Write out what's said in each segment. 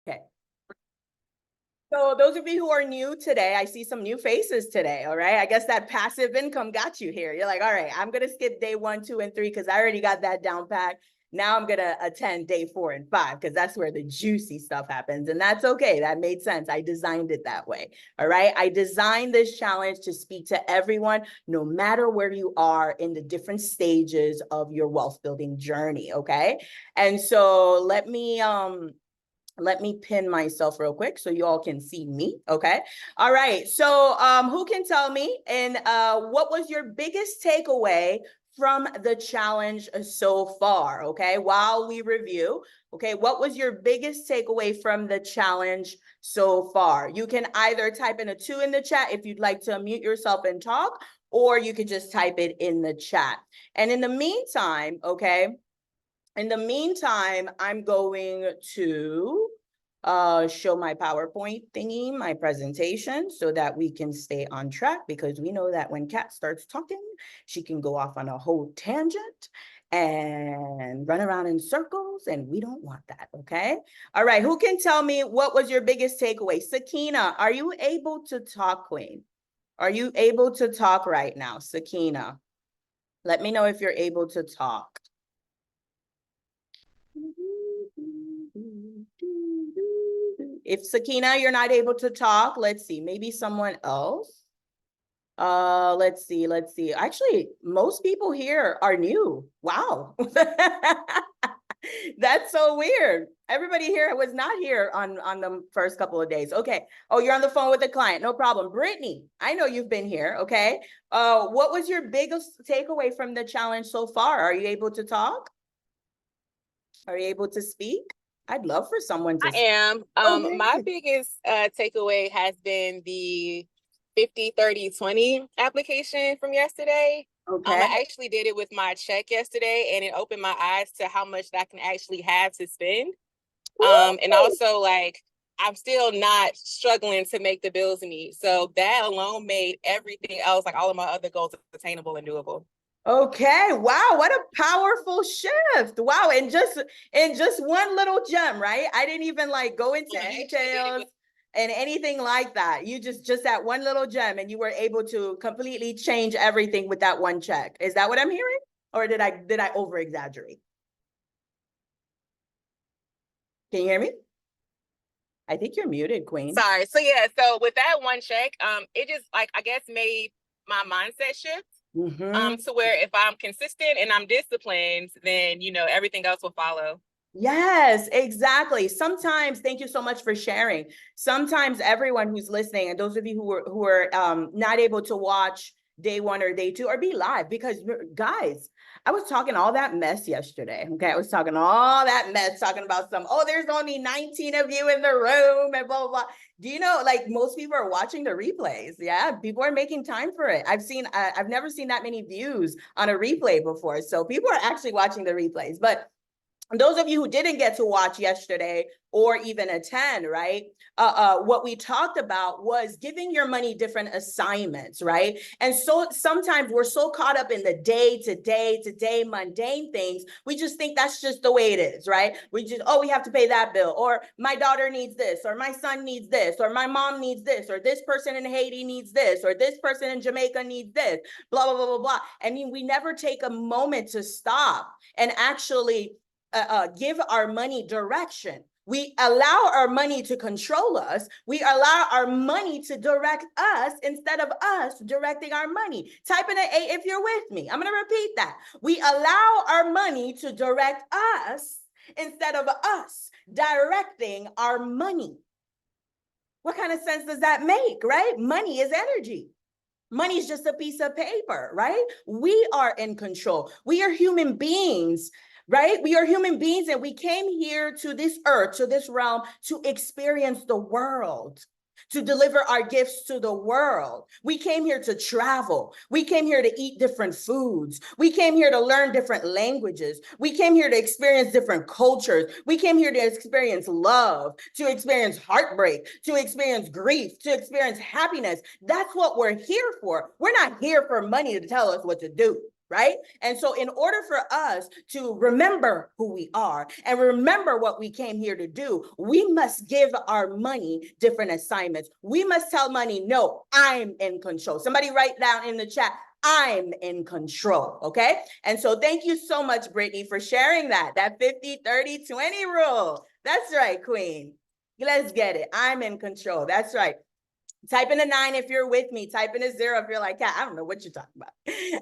Okay. So those of you who are new today, I see some new faces today, all right? I guess that passive income got you here. You're like, all right, I'm going to skip day 1, 2, and 3 because I already got that down pat. Now I'm going to attend day 4 and 5 because that's where the juicy stuff happens. And that's okay. That made sense. I designed it that way, all right? I designed this challenge to speak to everyone, no matter where you are in the different stages of your wealth building journey, okay? And so let me pin myself real quick so you all can see me, okay? All right, so who can tell me, and what was your biggest takeaway from the challenge so far, okay? While we review, okay, what was your biggest takeaway from the challenge so far? You can either type in a 2 in the chat if you'd like to unmute yourself and talk, or you could just type it in the chat. And in the meantime, okay, I'm going to show my PowerPoint thingy, my presentation, so that we can stay on track, because we know that when Kat starts talking, she can go off on a whole tangent and run around in circles, and we don't want that, okay? All right, who can tell me what was your biggest takeaway? Sakina, are you able to talk, Queen? Are you able to talk right now, Sakina? Let me know if you're able to talk. If Sakina, you're not able to talk, let's see, maybe someone else. Let's see. Actually, most people here are new. Wow. That's so weird. Everybody here was not here on the first couple of days. Okay. Oh, you're on the phone with a client. No problem. Brittany, I know you've been here. Okay. What was your biggest takeaway from the challenge so far? Are you able to talk? Are you able to speak? I'd love for someone to. I am. My biggest takeaway has been the 50-30-20 application from yesterday. Okay. I actually did it with my check yesterday, and it opened my eyes to how much that I can actually have to spend. And also, like, I'm still not struggling to make the bills meet. So that alone made everything else, like all of my other goals, attainable and doable. Okay. Wow. What a powerful shift. Wow. And just one little gem, right? I didn't even like go into details and anything like that. You just that one little gem, and you were able to completely change everything with that one check. Is that what I'm hearing? Or did I over exaggerate? Can you hear me? I think you're muted, Queen. Sorry. So yeah, so with that one check, it just, like, I guess made my mindset shift. To where if I'm consistent and I'm disciplined, then, you know, everything else will follow. Yes, exactly. Sometimes, thank you so much for sharing. Sometimes everyone who's listening, and those of you who are not able to watch day 1 or day 2 or be live, because guys, I was talking all that mess yesterday. Okay, I was talking all that mess, talking about there's only 19 of you in the room and blah, blah, blah. Do you know, like, most people are watching the replays? Yeah, people are making time for it. I've never seen that many views on a replay before. So people are actually watching the replays. But those of you who didn't get to watch yesterday or even attend, right? What we talked about was giving your money different assignments, right? And so sometimes we're so caught up in the day to day mundane things, we just think that's just the way it is, right? We have to pay that bill, or my daughter needs this, or my son needs this, or my mom needs this, or this person in Haiti needs this, or this person in Jamaica needs this, blah, blah, blah, blah, blah. I mean, we never take a moment to stop and actually give our money direction. We allow our money to control us. We allow our money to direct us instead of us directing our money. Type in an 8 if you're with me. I'm going to repeat that. We allow our money to direct us instead of us directing our money. What kind of sense does that make, right? Money is energy. Money is just a piece of paper, right? We are in control. We are human beings, right? We are human beings, and we came here to this earth, to this realm, to experience the world, to deliver our gifts to the world. We came here to travel. We came here to eat different foods. We came here to learn different languages. We came here to experience different cultures. We came here to experience love, to experience heartbreak, to experience grief, to experience happiness. That's what we're here for. We're not here for money to tell us what to do. right? And so in order for us to remember who we are and remember what we came here to do, we must give our money different assignments. We must tell money, no, I'm in control. Somebody write down in the chat, I'm in control, okay? And so thank you so much, Brittany, for sharing that 50, 30, 20 rule. That's right, Queen. Let's get it. I'm in control. That's right. Type in a 9 if you're with me. Type in a 0 if you're like, yeah, I don't know what you're talking about.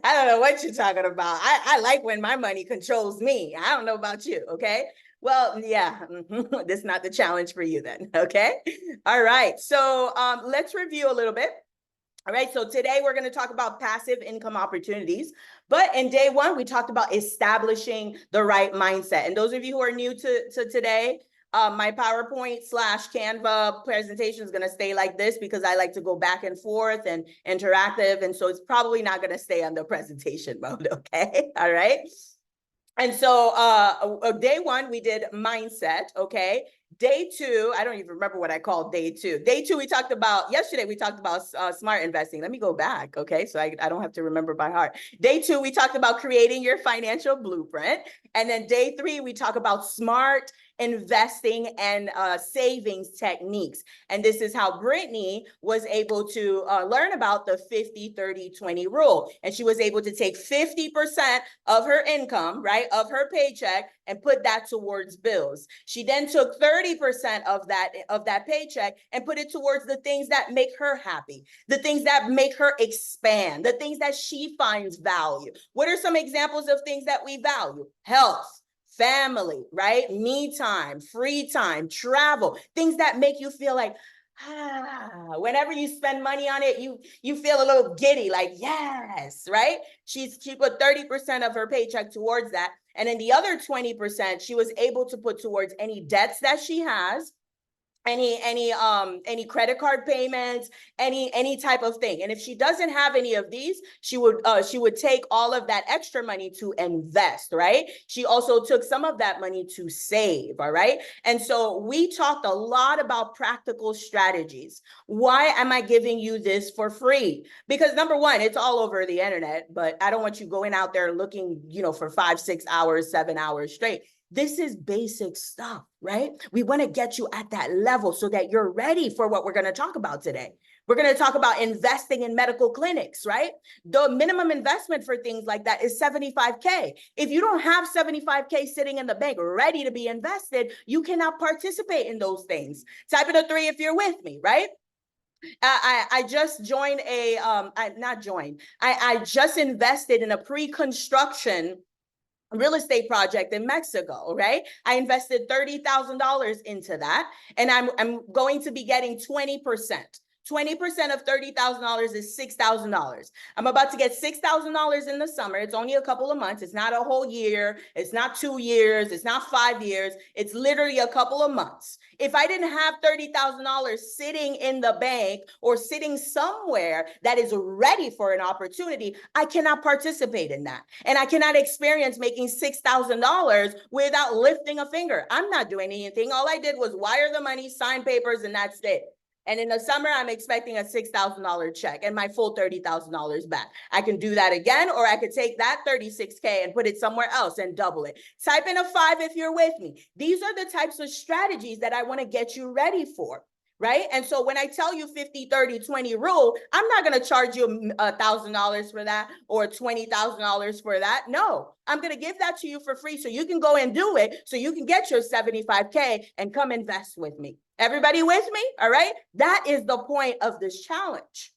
I don't know what you're talking about. I like when my money controls me. I don't know about you, okay? Well, yeah, this is not the challenge for you then, okay? All right, so let's review a little bit. All right, so today we're going to talk about passive income opportunities. But in day one, we talked about establishing the right mindset. And those of you who are new to today, my PowerPoint / Canva presentation is going to stay like this because I like to go back and forth and interactive. And so it's probably not going to stay on the presentation mode, okay? All right. And so day one, we did mindset, okay? Day two, I don't even remember what I called day two. Day two, yesterday we talked about smart investing. Let me go back, okay? So I don't have to remember by heart. Day two, we talked about creating your financial blueprint. And then day three, we talk about smart investing and savings techniques. And this is how Brittany was able to learn about the 50, 30, 20 rule. And she was able to take 50% of her income, right, of her paycheck, and put that towards bills. She then took 30% of that paycheck and put it towards the things that make her happy, the things that make her expand, the things that she finds value. What are some examples of things that we value? Health, family, right? Me time, free time, travel, things that make you feel like, whenever you spend money on it, you feel a little giddy, like, yes, right? She put 30% of her paycheck towards that. And then the other 20%, she was able to put towards any debts that she has, any credit card payments, any type of thing. And if she doesn't have any of these, she would take all of that extra money to invest, right? She also took some of that money to save, all right? And so we talked a lot about practical strategies. Why am I giving you this for free? Because number one, it's all over the internet, but I don't want you going out there looking, for 5, 6 hours, 7 hours straight. This is basic stuff, right? We want to get you at that level so that you're ready for what we're going to talk about today. We're going to talk about investing in medical clinics, right? The minimum investment for things like that is $75K. If you don't have $75K sitting in the bank ready to be invested, you cannot participate in those things. Type in a 3 if you're with me, right? I just joined I just invested in a pre-construction real estate project in Mexico, right? I invested $30,000 into that, and I'm going to be getting 20%. 20% of $30,000 is $6,000. I'm about to get $6,000 in the summer. It's only a couple of months. It's not a whole year. It's not 2 years. It's not 5 years. It's literally a couple of months. If I didn't have $30,000 sitting in the bank or sitting somewhere that is ready for an opportunity, I cannot participate in that. And I cannot experience making $6,000 without lifting a finger. I'm not doing anything. All I did was wire the money, sign papers, and that's it. And in the summer, I'm expecting a $6,000 check and my full $30,000 back. I can do that again, or I could take that $36K and put it somewhere else and double it. Type in a 5 if you're with me. These are the types of strategies that I want to get you ready for, right? And so when I tell you 50, 30, 20 rule, I'm not going to charge you $1,000 for that or $20,000 for that. No, I'm going to give that to you for free so you can go and do it so you can get your 75K and come invest with me. Everybody with me? All right. That is the point of this challenge.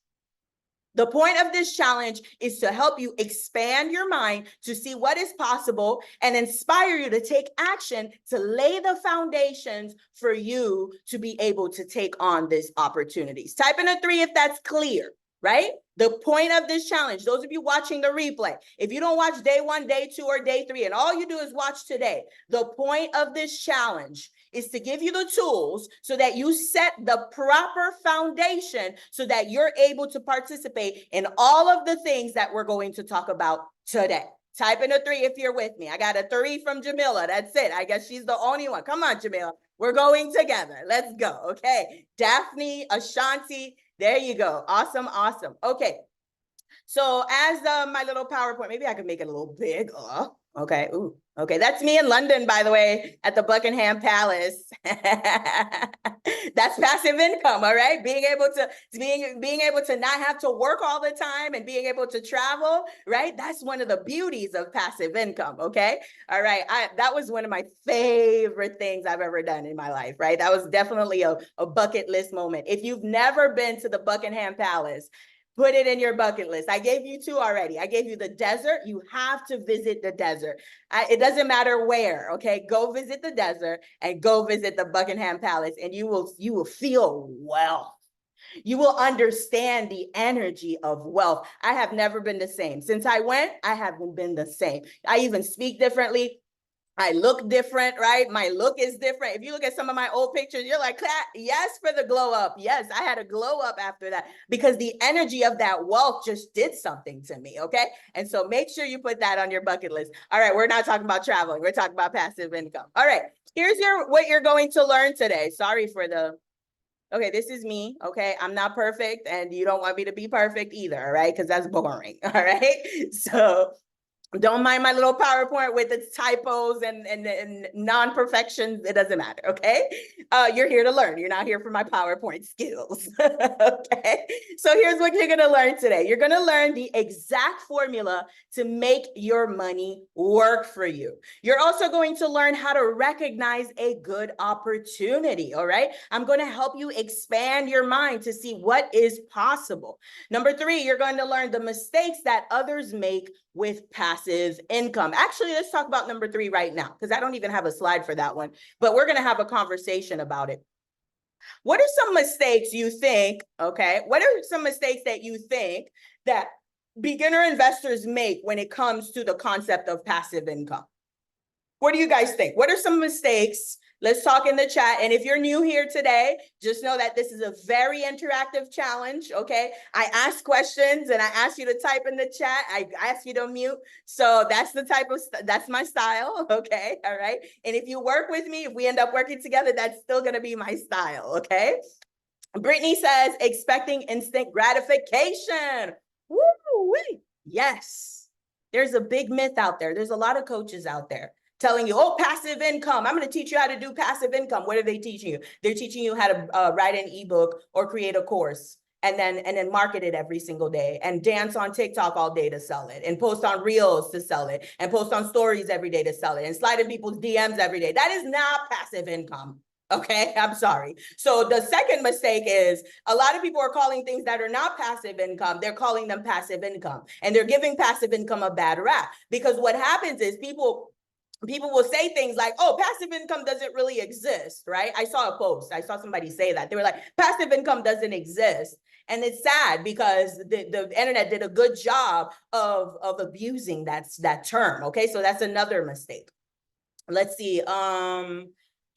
The point of this challenge is to help you expand your mind to see what is possible and inspire you to take action to lay the foundations for you to be able to take on these opportunities. Type in a 3 if that's clear, right? The point of this challenge, those of you watching the replay, if you don't watch day 1, day 2, or day 3, and all you do is watch today, the point of this challenge is to give you the tools so that you set the proper foundation so that you're able to participate in all of the things that we're going to talk about today. Type in a 3 if you're with me. I got a 3 from Jamila. That's it. I guess she's the only one. Come on, Jamila. We're going together. Let's go. Okay. Daphne, Ashanti. There you go. Awesome. Awesome. Okay. So as my little PowerPoint, maybe I could make it a little big. Okay. Ooh, okay. That's me in London, by the way, at the Buckingham Palace. That's passive income, all right? Being able to not have to work all the time and being able to travel, right? That's one of the beauties of passive income, okay? All right. That was one of my favorite things I've ever done in my life, right? That was definitely a bucket list moment. If you've never been to the Buckingham Palace, put it in your bucket list. I gave you two already. I gave you the desert. You have to visit the desert. It doesn't matter where, okay? Go visit the desert and go visit the Buckingham Palace, and you will feel wealth. You will understand the energy of wealth. I have never been the same. Since I went, I haven't been the same. I even speak differently. I look different, right? My look is different. If you look at some of my old pictures, you're like, yes, for the glow up. Yes, I had a glow up after that because the energy of that wealth just did something to me, okay? And so make sure you put that on your bucket list. All right, we're not talking about traveling. We're talking about passive income. All right, here's what you're going to learn today. Sorry for the, okay, this is me, okay? I'm not perfect and you don't want me to be perfect either, all right? Because that's boring, all right? So don't mind my little PowerPoint with its typos and non-perfections. It doesn't matter, okay? You're here to learn. You're not here for my PowerPoint skills, okay? So here's what you're gonna learn today. You're gonna learn the exact formula to make your money work for you. You're also going to learn how to recognize a good opportunity, all right? I'm gonna help you expand your mind to see what is possible. Number 3, you're going to learn the mistakes that others make with passive income. Actually, let's talk about number 3 right now, because I don't even have a slide for that one, but we're going to have a conversation about it. What are some mistakes you think, okay? What are some mistakes that you think that beginner investors make when it comes to the concept of passive income? What do you guys think? What are some mistakes? Let's talk in the chat. And if you're new here today, just know that this is a very interactive challenge, okay? I ask questions and I ask you to type in the chat. I ask you to mute. So that's the type of, that's my style, okay? All right. And if you work with me, if we end up working together, that's still gonna be my style, okay? Brittany says, expecting instant gratification. Woo-wee. Yes. There's a big myth out there. There's a lot of coaches out there telling you, oh, passive income. I'm going to teach you how to do passive income. What are they teaching you? They're teaching you how to write an ebook or create a course and then market it every single day and dance on TikTok all day to sell it and post on Reels to sell it and post on stories every day to sell it and slide in people's DMs every day. That is not passive income. Okay, I'm sorry. So the second mistake is a lot of people are calling things that are not passive income, they're calling them passive income. And they're giving passive income a bad rap because what happens is people will say things like, oh, passive income doesn't really exist, right? I saw a post. I saw somebody say that. They were like, passive income doesn't exist. And it's sad because the internet did a good job of abusing that term, okay? So that's another mistake. Let's see.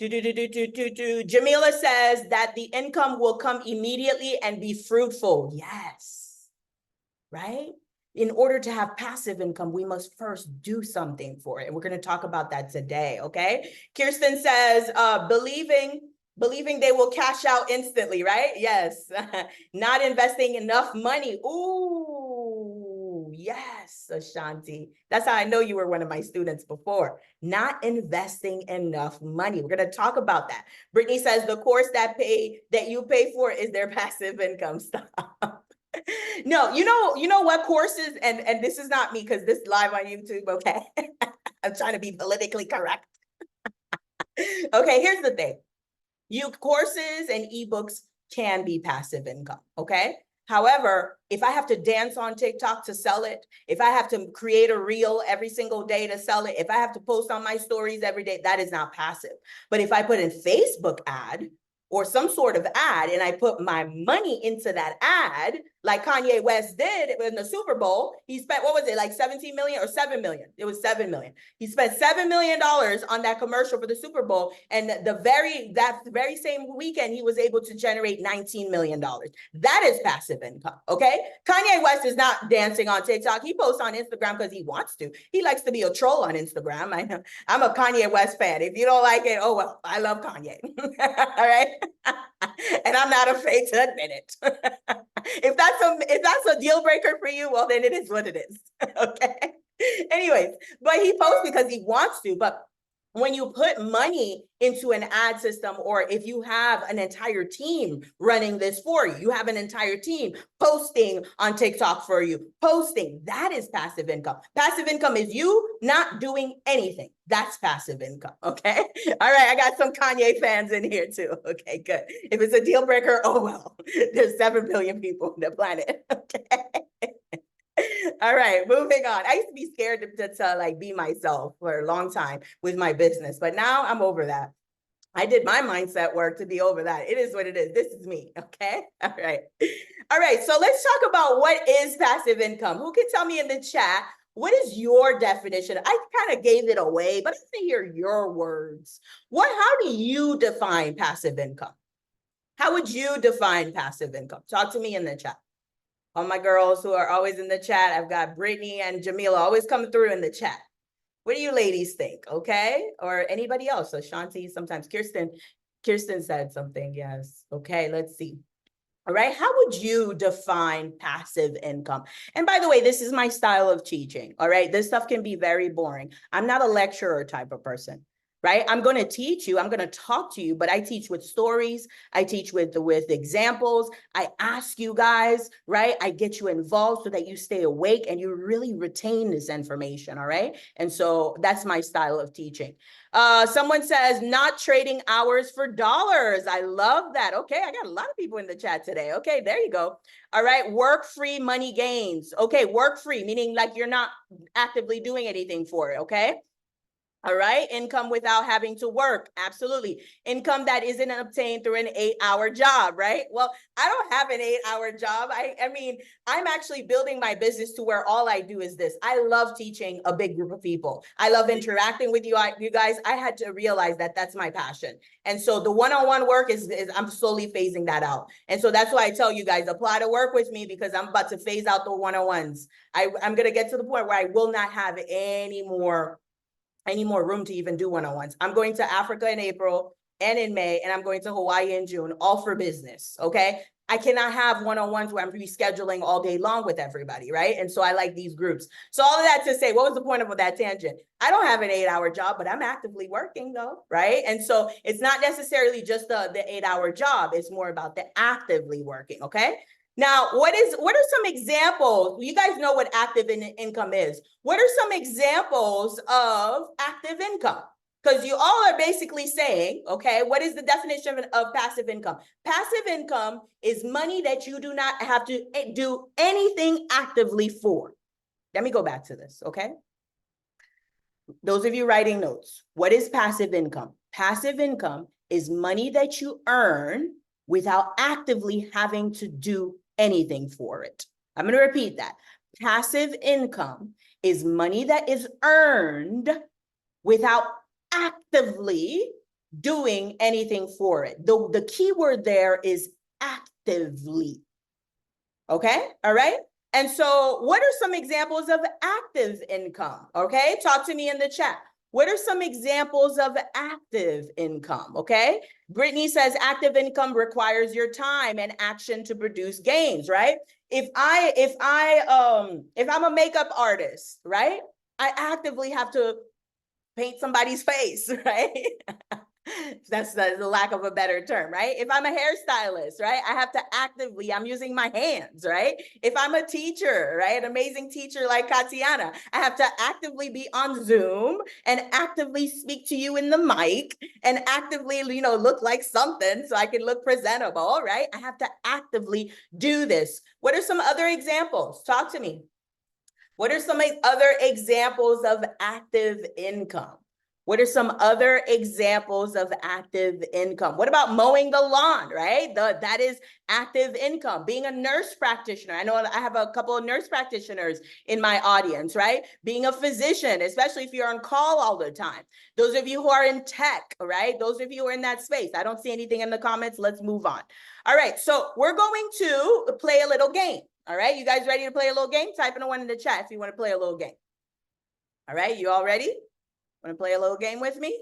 Jamila says that the income will come immediately and be fruitful. Yes, right? In order to have passive income, we must first do something for it. And we're going to talk about that today, okay? Kirsten says, believing they will cash out instantly, right? Yes. Not investing enough money. Ooh, yes, Ashanti. That's how I know you were one of my students before. Not investing enough money. We're going to talk about that. Brittany says the course that you pay for is their passive income. Stop. No, you know what courses, and this is not me because this is live on YouTube, okay? I'm trying to be politically correct. Okay, here's the thing. Courses and ebooks can be passive income, okay? However, if I have to dance on TikTok to sell it, if I have to create a reel every single day to sell it, if I have to post on my stories every day, that is not passive. But if I put in Facebook ad or some sort of ad and I put my money into that ad, like Kanye West did in the Super Bowl, he spent, what was it, like 17 million or 7 million? It was 7 million. He spent $7 million on that commercial for the Super Bowl. And that very same weekend, he was able to generate $19 million. That is passive income, okay? Kanye West is not dancing on TikTok. He posts on Instagram because he wants to. He likes to be a troll on Instagram. I know. I'm a Kanye West fan. If you don't like it, oh well, I love Kanye. All right. And and I'm not afraid to admit it. If that's a deal breaker for you, well, then it is what it is. Okay. Anyways, but he posts because he wants to, but when you put money into an ad system, or if you have an entire team running this for you, you have an entire team posting on TikTok for you, posting, that is passive income. Passive income is you not doing anything. That's passive income, okay? All right, I got some Kanye fans in here too. Okay, good. If it's a deal breaker, oh well, there's 7 billion people on the planet, okay? All right, moving on. I used to be scared to like be myself for a long time with my business, but now I'm over that. I did my mindset work to be over that. It is what it is. This is me. Okay. All right. All right. So let's talk about what is passive income. Who can tell me in the chat? What is your definition? I kind of gave it away, but I want to hear your words. How do you define passive income? How would you define passive income? Talk to me in the chat. All my girls who are always in the chat. I've got Brittany and Jamila always coming through in the chat. What do you ladies think? Okay. Or anybody else? Ashanti, sometimes Kirsten said something. Yes. Okay. Let's see. All right. How would you define passive income? And by the way, this is my style of teaching. All right. This stuff can be very boring. I'm not a lecturer type of person. Right? I'm going to teach you, I'm going to talk to you, but I teach with stories. I teach with examples. I ask you guys, right? I get you involved so that you stay awake and you really retain this information. All right. And so that's my style of teaching. Someone says not trading hours for dollars. I love that. Okay. I got a lot of people in the chat today. Okay. There you go. All right. Work free money gains. Okay. Work free, meaning like you're not actively doing anything for it. Okay. All right. Income without having to work. Absolutely. Income that isn't obtained through an 8-hour job, right? Well, I don't have an 8-hour job. I mean, I'm actually building my business to where all I do is this. I love teaching a big group of people. I love interacting with you guys. I had to realize that that's my passion. And so the one-on-one work is I'm slowly phasing that out. And so that's why I tell you guys, apply to work with me, because I'm about to phase out the one-on-ones. I'm going to get to the point where I will not have any more room to even do one-on-ones. I'm going to Africa in April and in May, and I'm going to Hawaii in June, all for business, okay? I cannot have one-on-ones where I'm rescheduling all day long with everybody, right? And so I like these groups. So all of that to say, what was the point of that tangent? I don't have an 8-hour job, but I'm actively working though, right? And so it's not necessarily just the 8-hour job. It's more about the actively working, okay? Now, what are some examples? You guys know what active income is. What are some examples of active income? Because you all are basically saying, okay, what is the definition of passive income? Passive income is money that you do not have to do anything actively for. Let me go back to this, okay? Those of you writing notes, what is passive income? Passive income is money that you earn without actively having to do anything for it. I'm going to repeat that. Passive income is money that is earned without actively doing anything for it. The key word there is actively. Okay. All right. And so what are some examples of active income? Okay. Talk to me in the chat. What are some examples of active income? Okay. Brittany says active income requires your time and action to produce gains, right? If I'm a makeup artist, right? I actively have to paint somebody's face, right? That's the lack of a better term, right? If I'm a hairstylist, right? I have to actively, I'm using my hands, right? If I'm a teacher, right? An amazing teacher like Katiana, I have to actively be on Zoom and actively speak to you in the mic and actively, look like something so I can look presentable, right? I have to actively do this. What are some other examples? Talk to me. What are some other examples of active income? What are some other examples of active income? What about mowing the lawn, right? That is active income. Being a nurse practitioner. I know I have a couple of nurse practitioners in my audience, right? Being a physician, especially if you're on call all the time. Those of you who are in tech, right? Those of you who are in that space. I don't see anything in the comments. Let's move on. All right, so we're going to play a little game. All right, you guys ready to play a little game? Type in a 1 in the chat if you want to play a little game. All right, you all ready? Want to play a little game with me?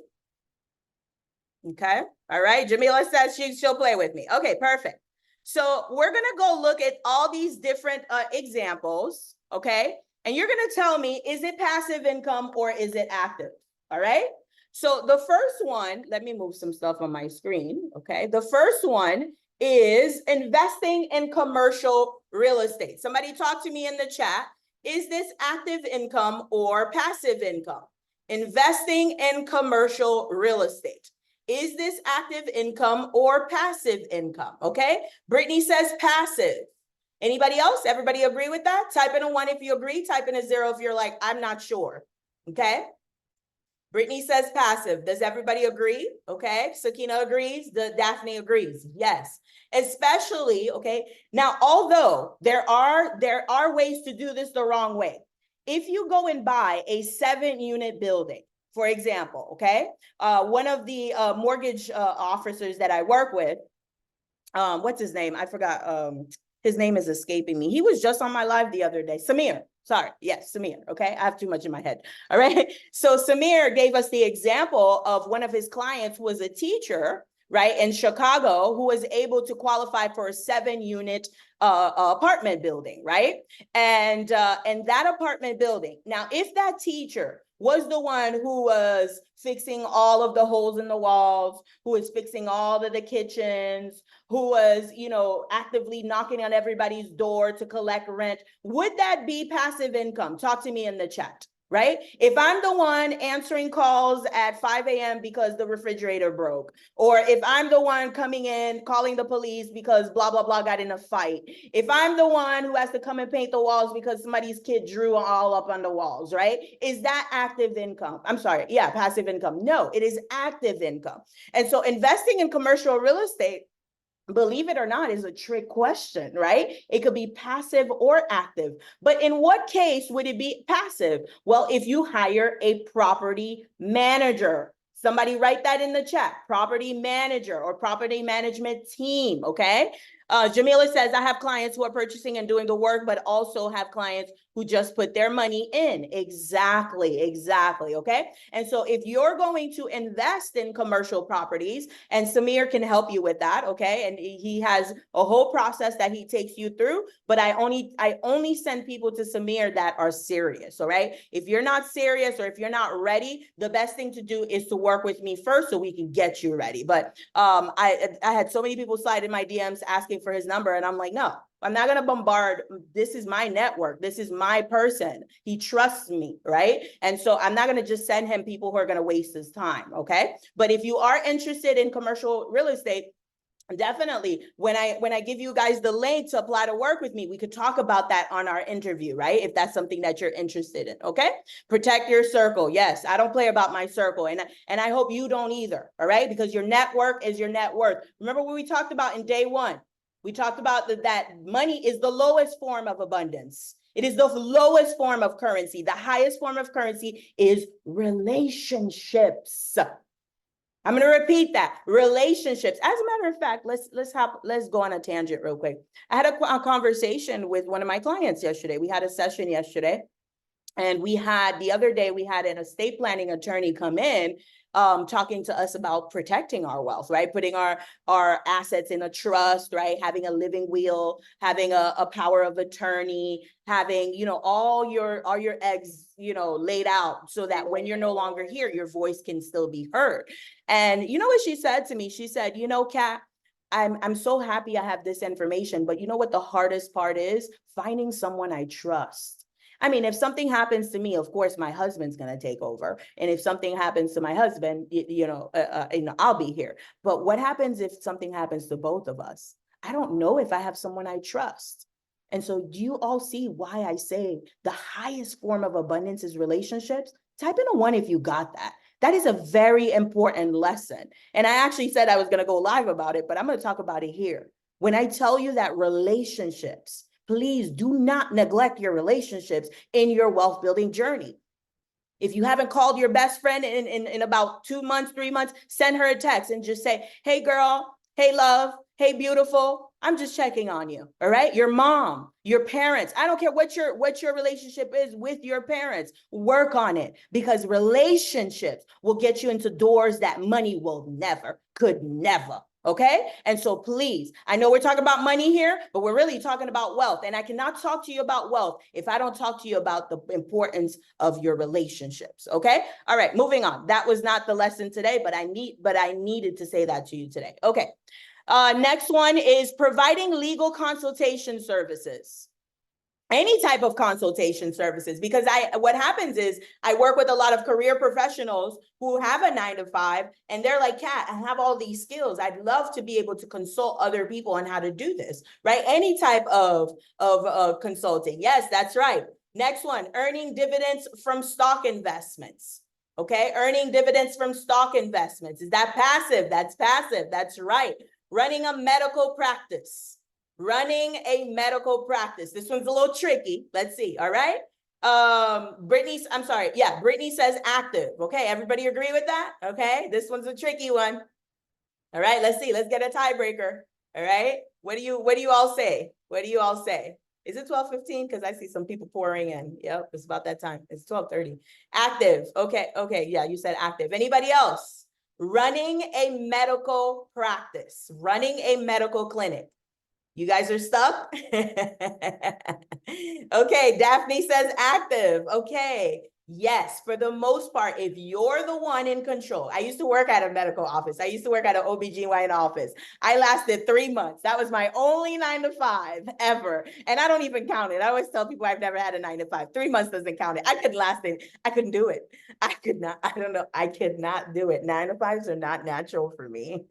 Okay. All right. Jamila says she'll play with me. Okay, perfect. So we're going to go look at all these different examples. Okay. And you're going to tell me, is it passive income or is it active? All right. So the first one, let me move some stuff on my screen. Okay. The first one is investing in commercial real estate. Somebody talk to me in the chat. Is this active income or passive income? Investing in commercial real estate. Is this active income or passive income? Okay. Brittany says passive. Anybody else? Everybody agree with that? Type in a 1 if you agree. Type in a 0 if you're like, I'm not sure. Okay. Brittany says passive. Does everybody agree? Okay. Sakina agrees. Daphne agrees. Yes. Especially, okay. Now, although there are ways to do this the wrong way. If you go and buy a 7-unit building, for example, okay, one of the mortgage officers that I work with, what's his name? I forgot. His name is escaping me. He was just on my live the other day. Samir. Sorry. Yes, Samir. Okay. I have too much in my head. All right. So Samir gave us the example of one of his clients who was a teacher, right, in Chicago, who was able to qualify for a 7-unit apartment building, right? And that apartment building. Now, if that teacher was the one who was fixing all of the holes in the walls, who was fixing all of the kitchens, who was, actively knocking on everybody's door to collect rent, would that be passive income? Talk to me in the chat, right? If I'm the one answering calls at 5 a.m. because the refrigerator broke, or if I'm the one coming in, calling the police because blah, blah, blah got in a fight, if I'm the one who has to come and paint the walls because somebody's kid drew all up on the walls, right? Is that active income? I'm sorry. Yeah, passive income. No, it is active income. And so investing in commercial real estate, believe it or not, is a trick question, right? It could be passive or active. But in what case would it be passive? Well, if you hire a property manager. Somebody write that in the chat. Property manager or property management team, okay? Jamila says, I have clients who are purchasing and doing the work, but also have clients who just put their money in. Exactly, okay? And so if you're going to invest in commercial properties, and Samir can help you with that, okay? And he has a whole process that he takes you through, but I only send people to Samir that are serious, all right? If you're not serious or if you're not ready, the best thing to do is to work with me first so we can get you ready. But I had so many people slide in my DMs asking for his number, and I'm like, no, I'm not going to bombard. This is my network. This is my person. He trusts me, right? And so I'm not going to just send him people who are going to waste his time, okay? But if you are interested in commercial real estate, definitely, when I give you guys the link to apply to work with me, we could talk about that on our interview, right? If that's something that you're interested in, okay? Protect your circle. Yes, I don't play about my circle, and I hope you don't either, all right? Because your network is your net worth. Remember what we talked about in day one? We talked about that money is the lowest form of abundance. It is the lowest form of currency. The highest form of currency is relationships. I'm going to repeat that. Relationships. As a matter of fact, let's go on a tangent real quick. I had a conversation with one of my clients yesterday. We had a session yesterday, and the other day we had an estate planning attorney come in, talking to us about protecting our wealth, right? Putting our assets in a trust, right? Having a living will, having a power of attorney, having, all your eggs, laid out so that when you're no longer here, your voice can still be heard. And you know what she said to me? She said, Kat, I'm so happy I have this information, but you know what the hardest part is? Finding someone I trust. I mean, if something happens to me, of course, my husband's going to take over. And if something happens to my husband, I'll be here. But what happens if something happens to both of us? I don't know if I have someone I trust. And so do you all see why I say the highest form of abundance is relationships? Type in a 1 if you got that. That is a very important lesson. And I actually said I was going to go live about it, but I'm going to talk about it here. When I tell you that relationships, please do not neglect your relationships in your wealth building journey. If you haven't called your best friend in about 2 months, 3 months, send her a text and just say, hey girl, hey love, Hey, beautiful, I'm just checking on you. All right. Your mom, your parents. I don't care what your relationship is with your parents. Work on it, because relationships will get you into doors that money will never, could never. Okay. And so please, I know we're talking about money here, but we're really talking about wealth. And I cannot talk to you about wealth if I don't talk to you about the importance of your relationships. Okay. All right. Moving on. That was not the lesson today, but I needed to say that to you today. Okay. Next one is providing legal consultation services. Any type of consultation services, because what happens is I work with a lot of career professionals who have a 9-to-5, and they're like, Kat, I have all these skills. I'd love to be able to consult other people on how to do this, right? Any type of consulting. Yes, that's right. Next one, earning dividends from stock investments. Okay, earning dividends from stock investments. Is that passive? That's passive. That's right. Running a medical practice. Running a medical practice. This one's a little tricky. Let's see. All right. Brittany, I'm sorry. Yeah, Brittany says active. Okay, everybody agree with that? Okay, this one's a tricky one. All right, let's see. Let's get a tiebreaker. All right. What do you all say? What do you all say? Is it 12:15? Because I see some people pouring in. Yep, it's about that time. It's 12:30. Active. Okay, yeah, you said active. Anybody else? Running a medical practice, running a medical clinic. You guys are stuck? Okay, Daphne says active. Okay. Yes, for the most part, if you're the one in control. I used to work at a medical office. I used to work at an OBGYN office. I lasted 3 months. That was my only 9-to-5 ever. And I don't even count it. I always tell people I've never had a 9-to-5. 3 months doesn't count it. I couldn't last it. I couldn't do it. I could not. I don't know. I could not do it. 9-to-5s are not natural for me.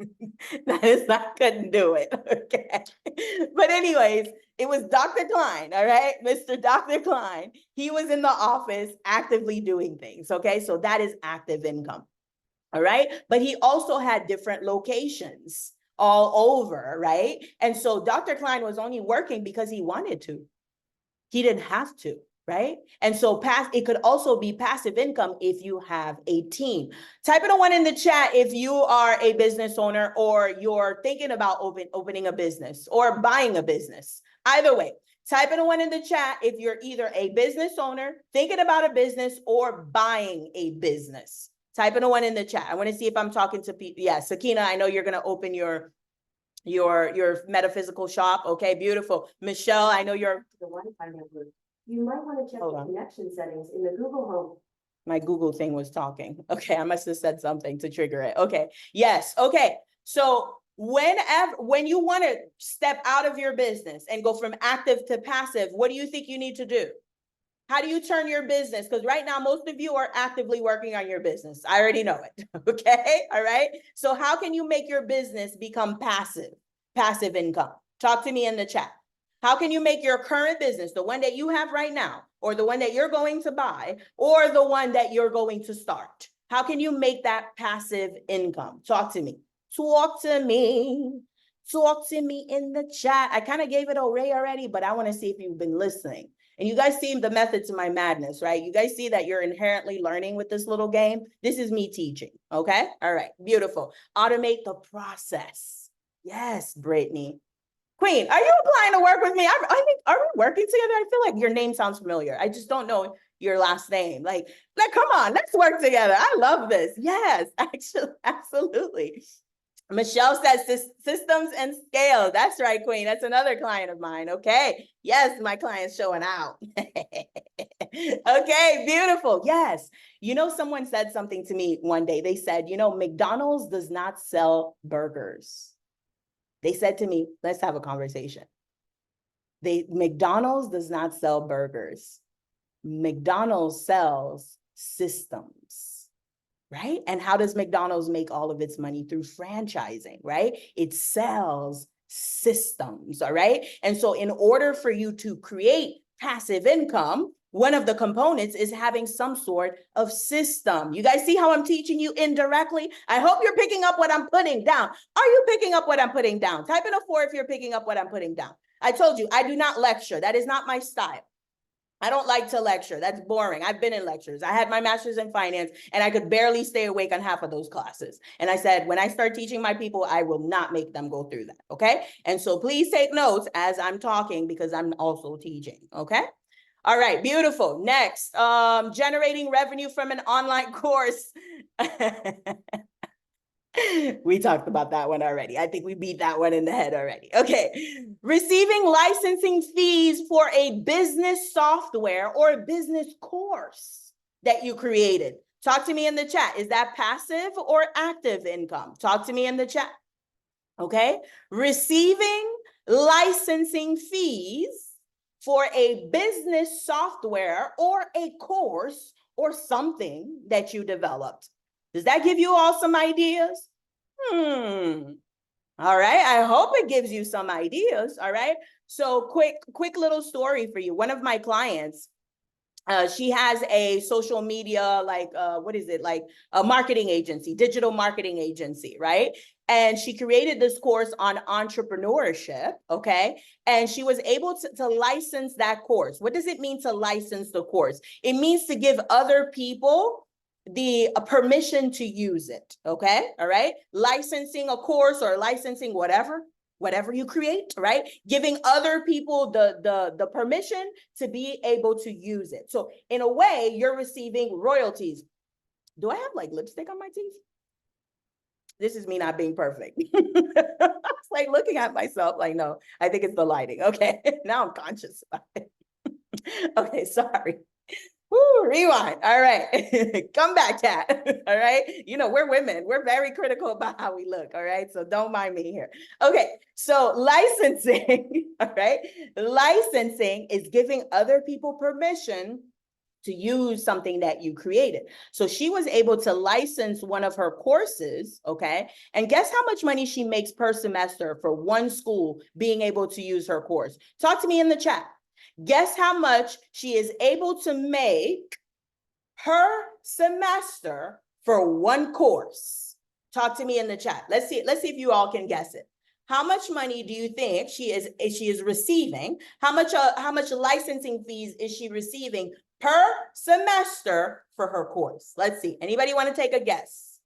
That is not, couldn't do it. Okay. But anyways, it was Dr. Klein, all right? Mr. Dr. Klein. He was in the office actively doing things, okay? So that is active income, all right? But he also had different locations all over, right? And so Dr. Klein was only working because he wanted to. He didn't have to, right? And so it could also be passive income if you have a team. Type in a 1 in the chat if you are a business owner or you're thinking about opening a business or buying a business. Either way, type in a 1 in the chat if you're either a business owner, thinking about a business, or buying a business. Type in a 1 in the chat. I want to see if I'm talking to people. Yeah, Sakina, I know you're going to open your metaphysical shop. Okay, beautiful. Michelle, I know you're the Wi-Fi network. You might want to check the connection settings in the Google Home. My Google thing was talking. Okay, I must have said something to trigger it. Okay, yes. Okay, so when you want to step out of your business and go from active to passive, what do you think you need to do? How do you turn your business? Because right now, most of you are actively working on your business. I already know it. Okay, all right. So how can you make your business become passive income? Talk to me in the chat. How can you make your current business, the one that you have right now, or the one that you're going to buy, or the one that you're going to start? How can you make that passive income? Talk to me. Talk to me. Talk to me in the chat. I kind of gave it away already, but I want to see if you've been listening. And you guys see the method to my madness, right? You guys see that you're inherently learning with this little game. This is me teaching, okay? All right, beautiful. Automate the process. Yes, Brittany. Queen, are you applying to work with me? I think, are we working together? I feel like your name sounds familiar. I just don't know your last name. Like, come on, let's work together. I love this. Yes, actually, absolutely. Michelle says systems and scale. That's right, Queen. That's another client of mine. Okay. Yes, my client's showing out. Okay, beautiful. Yes. You know, someone said something to me one day. They said, you know, McDonald's does not sell burgers. They said to me, let's have a conversation. McDonald's does not sell burgers. McDonald's sells systems, right? And how does McDonald's make all of its money? Through franchising, right? It sells systems, all right? And so in order for you to create passive income, one of the components is having some sort of system. You guys see how I'm teaching you indirectly? I hope you're picking up what I'm putting down. Are you picking up what I'm putting down? Type in a 4 if you're picking up what I'm putting down. I told you, I do not lecture. That is not my style. I don't like to lecture. That's boring. I've been in lectures. I had my master's in finance and I could barely stay awake on half of those classes. And I said, when I start teaching my people, I will not make them go through that. Okay. And so please take notes as I'm talking because I'm also teaching. Okay. All right. Beautiful. Next, generating revenue from an online course. We talked about that one already. I think we beat that one in the head already. Okay. Receiving licensing fees for a business software or a business course that you created. Talk to me in the chat. Is that passive or active income? Talk to me in the chat. Okay. Receiving licensing fees for a business software or a course or something that you developed. Does that give you all some ideas? All right. I hope it gives you some ideas. All right. So quick little story for you. One of my clients, she has a social media, like, what is it? Like a marketing agency, digital marketing agency, right? And she created this course on entrepreneurship, okay? And she was able to license that course. What does it mean to license the course? It means to give other people the permission to use it, okay? All right? Licensing a course or licensing whatever you create, right? Giving other people the permission to be able to use it. So in a way, you're receiving royalties. Do I have like lipstick on my teeth? This is me not being perfect. It's like looking at myself like, no, I think it's the lighting. Okay, now I'm conscious about it. Okay, sorry. Woo, rewind. All right. Come back, Kat. All right. You know, we're women. We're very critical about how we look. All right. So don't mind me here. Okay. So licensing, all right. Licensing is giving other people permission to use something that you created. So she was able to license one of her courses, okay? And guess how much money she makes per semester for one school being able to use her course? Talk to me in the chat. Guess how much she is able to make per semester for one course? Talk to me in the chat. Let's see if you all can guess it. How much money do you think she is receiving? How much licensing fees is she receiving per semester for her course? Let's see. Anybody want to take a guess?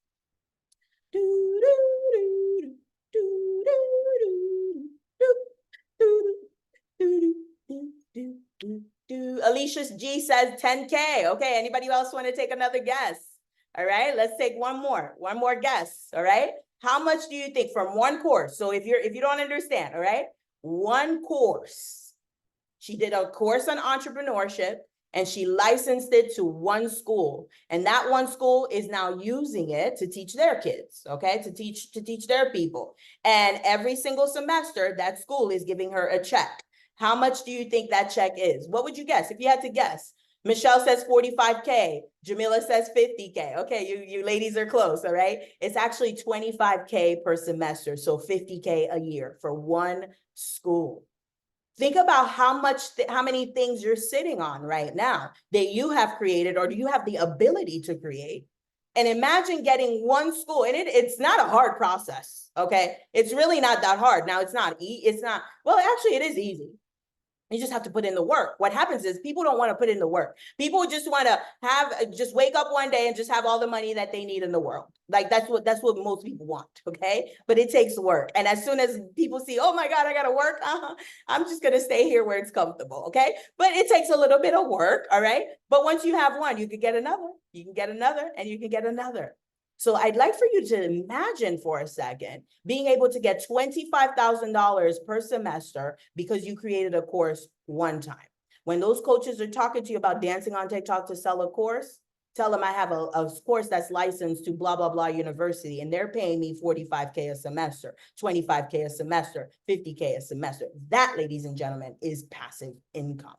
Alicia G says 10K. Okay, anybody else want to take another guess? All right, let's take one more guess. All right, how much do you think from one course? So if you don't understand, all right, one course. She did a course on entrepreneurship and she licensed it to one school. And that one school is now using it to teach their kids, okay? To teach their people. And every single semester, that school is giving her a check. How much do you think that check is? What would you guess if you had to guess? Michelle says 45K. Jamila says 50K. Okay, you ladies are close, all right? It's actually 25K per semester, so 50K a year for one school. Think about how many things you're sitting on right now that you have created or do you have the ability to create. And imagine getting one school, and it's not a hard process, okay? It's really not that hard. Now, well, actually, it is easy. You just have to put in the work. What happens is people don't want to put in the work. People just want to just wake up one day and just have all the money that they need in the world. Like that's what most people want, okay? But it takes work. And as soon as people see, oh my God, I got to work, I'm just going to stay here where it's comfortable, okay? But it takes a little bit of work, all right? But once you have one, you can get another, you can get another, and you can get another. So I'd like for you to imagine for a second being able to get $25,000 per semester because you created a course one time. When those coaches are talking to you about dancing on TikTok to sell a course, tell them I have a course that's licensed to blah, blah, blah university, and they're paying me 45K a semester, 25K a semester, 50K a semester. That, ladies and gentlemen, is passive income.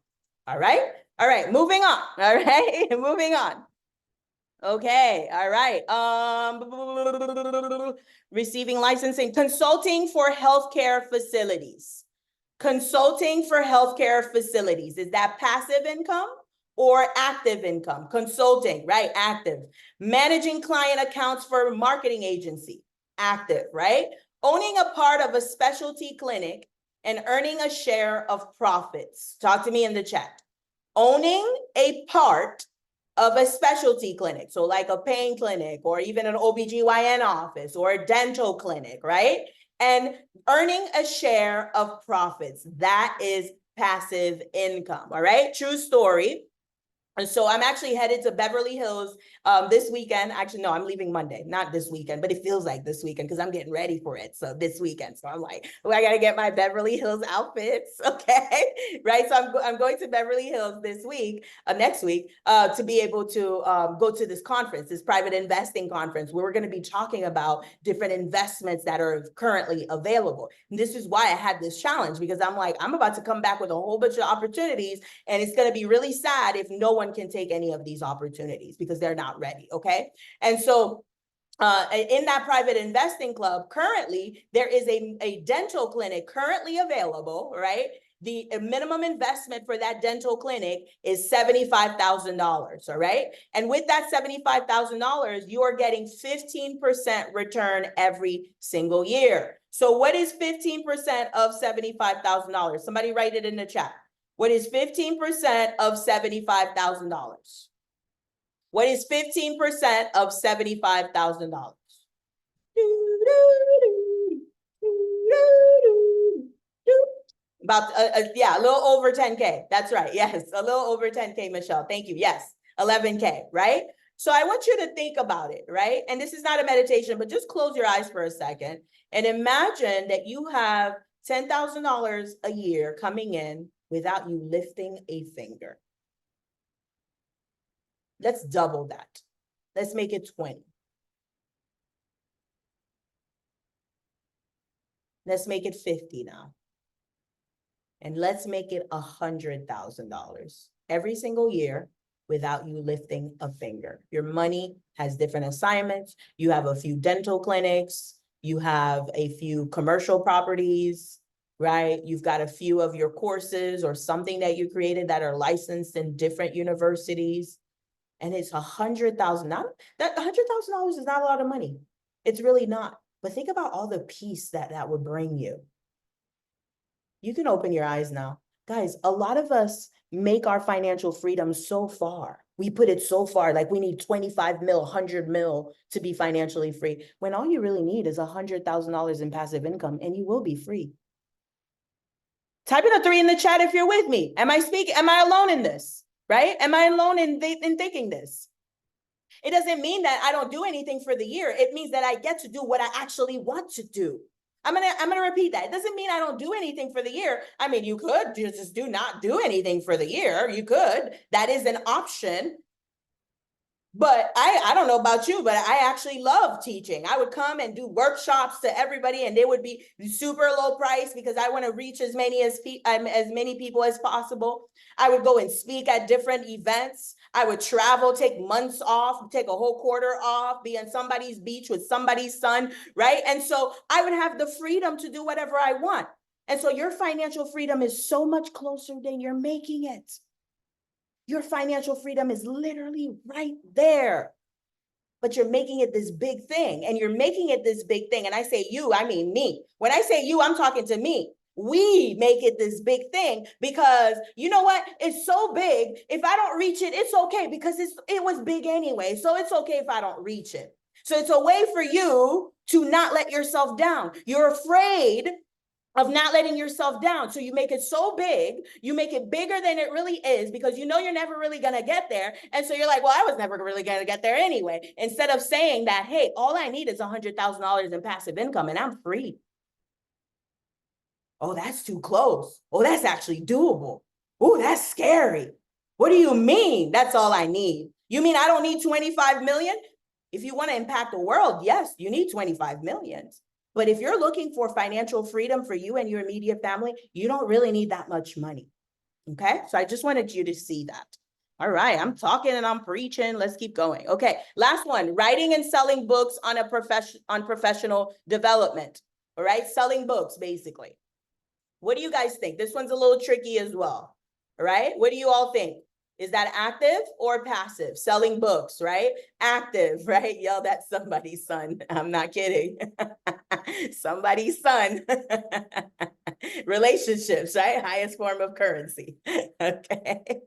All right? All right, moving on. All right, moving on. Okay, all right. Receiving licensing, consulting for healthcare facilities. Consulting for healthcare facilities. Is that passive income or active income? Consulting, right? Active. Managing client accounts for marketing agency. Active, right? Owning a part of a specialty clinic and earning a share of profits. Talk to me in the chat. owning a part of a specialty clinic, so like a pain clinic or even an OBGYN office or a dental clinic, right? And earning a share of profits. That is passive income, all right? True story. And so I'm actually headed to Beverly Hills this weekend. Actually, no, I'm leaving Monday, not this weekend, but it feels like this weekend because I'm getting ready for it. So this weekend. So I'm like, well, I got to get my Beverly Hills outfits. Okay. Right. So I'm going to Beverly Hills this week, next week, to be able to go to this conference, this private investing conference, where we're going to be talking about different investments that are currently available. And this is why I had this challenge, because I'm like, I'm about to come back with a whole bunch of opportunities. And it's going to be really sad if no one can take any of these opportunities because they're not ready. Okay. And so in that private investing club, currently, there is a dental clinic currently available, right? The minimum investment for that dental clinic is $75,000, all right? And with that $75,000, you are getting 15% return every single year. So what is 15% of $75,000? Somebody write it in the chat. What is 15% of $75,000? What is 15% of $75,000? About, yeah, a little over 10K. That's right. Yes, a little over 10K, Michelle. Thank you. Yes, 11K, right? So I want you to think about it, right? And this is not a meditation, but just close your eyes for a second and imagine that you have $10,000 a year coming in without you lifting a finger. Let's double that. Let's make it 20. Let's make it 50 now. And let's make it $100,000 every single year without you lifting a finger. Your money has different assignments. You have a few dental clinics. You have a few commercial properties, right? You've got a few of your courses or something that you created that are licensed in different universities. And it's $100,000. That $100,000 is not a lot of money. It's really not. But think about all the peace that would bring you. You can open your eyes now. Guys, a lot of us make our financial freedom so far. We put it so far, like we need 25 mil, 100 mil to be financially free, when all you really need is $100,000 in passive income and you will be free. Type in a 3 in the chat if you're with me. Am I alone in this, right? Am I alone in thinking this? It doesn't mean that I don't do anything for the year. It means that I get to do what I actually want to do. I'm gonna repeat that. It doesn't mean I don't do anything for the year. I mean, you could just not do anything for the year. You could. That is an option. But I don't know about you, but I actually love teaching. I would come and do workshops to everybody, and they would be super low price because I want to reach as many people as possible. I would go and speak at different events. I would travel, take months off, take a whole quarter off, be on somebody's beach with somebody's son, right? And so I would have the freedom to do whatever I want. And so your financial freedom is so much closer than you're making it. Your financial freedom is literally right there, but you're making it this big thing, and you're making it this big thing. And I say you, I mean me. When I say you, I'm talking to me. We make it this big thing because you know what? It's so big. If I don't reach it, it's okay because it was big anyway. So it's okay if I don't reach it. So it's a way for you to not let yourself down. You're afraid of not letting yourself down. So you make it so big, you make it bigger than it really is because you know you're never really going to get there. And so you're like, well, I was never really going to get there anyway. Instead of saying that, hey, all I need is $100,000 in passive income and I'm free. Oh, that's too close. Oh, that's actually doable. Oh, that's scary. What do you mean? That's all I need. You mean I don't need 25 million? If you want to impact the world, yes, you need 25 million. But if you're looking for financial freedom for you and your immediate family, you don't really need that much money. Okay. So I just wanted you to see that. All right. I'm talking and I'm preaching. Let's keep going. Okay. Last one, writing and selling books on professional development. All right. Selling books, basically. What do you guys think? This one's a little tricky as well. All right. What do you all think? Is that active or passive? Selling books, right? Active, right? Yell, that's somebody's son. I'm not kidding. Somebody's son. Relationships, right? Highest form of currency. Okay.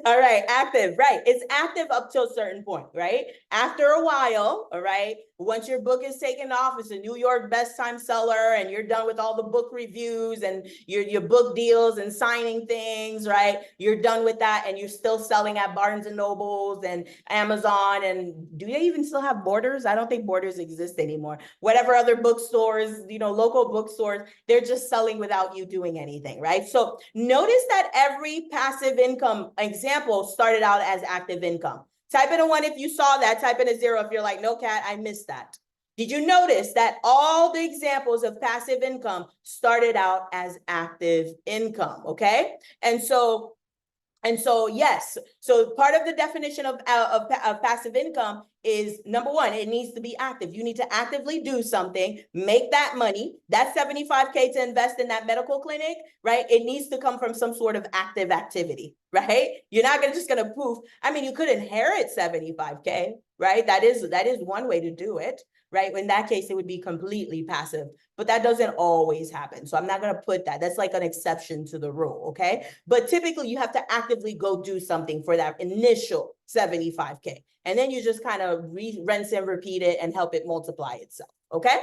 All right, active, right. It's active up to a certain point, right? After a while, all right, once your book is taken off, it's a New York best time seller, and you're done with all the book reviews and your book deals and signing things, right? You're done with that, and you're still selling at Barnes and Nobles and Amazon. And do they even still have Borders? I don't think Borders exist anymore. Whatever other bookstores, local bookstores, they're just selling without you doing anything, right? So notice that every passive income example started out as active income. Type in a 1 if you saw that, type in a 0 if you're like, no, Kat, I missed that. Did you notice that all the examples of passive income started out as active income, okay? And so yes, so part of the definition of passive income is, number one, it needs to be active. You need to actively do something, make that money. That $75K to invest in that medical clinic, right? It needs to come from some sort of active activity, right? You're not just gonna poof. I mean, you could inherit 75K, right? That is one way to do it, right? In that case, it would be completely passive, but that doesn't always happen. So I'm not gonna put that. That's like an exception to the rule, okay? But typically you have to actively go do something for that initial 75K. And then you just kind of rinse and repeat it and help it multiply itself, okay?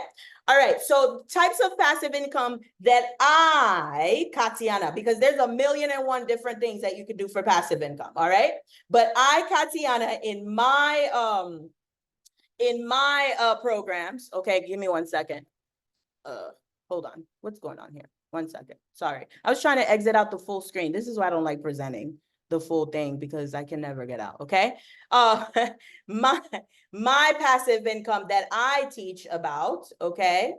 All right, so types of passive income that Katiana, because there's 1,000,001 different things that you could do for passive income, all right? But Katiana, in my programs, okay, give me 1 second. Hold on, what's going on here? 1 second, sorry. I was trying to exit out the full screen. This is why I don't like presenting the full thing, because I can never get out, okay? My passive income that I teach about, okay?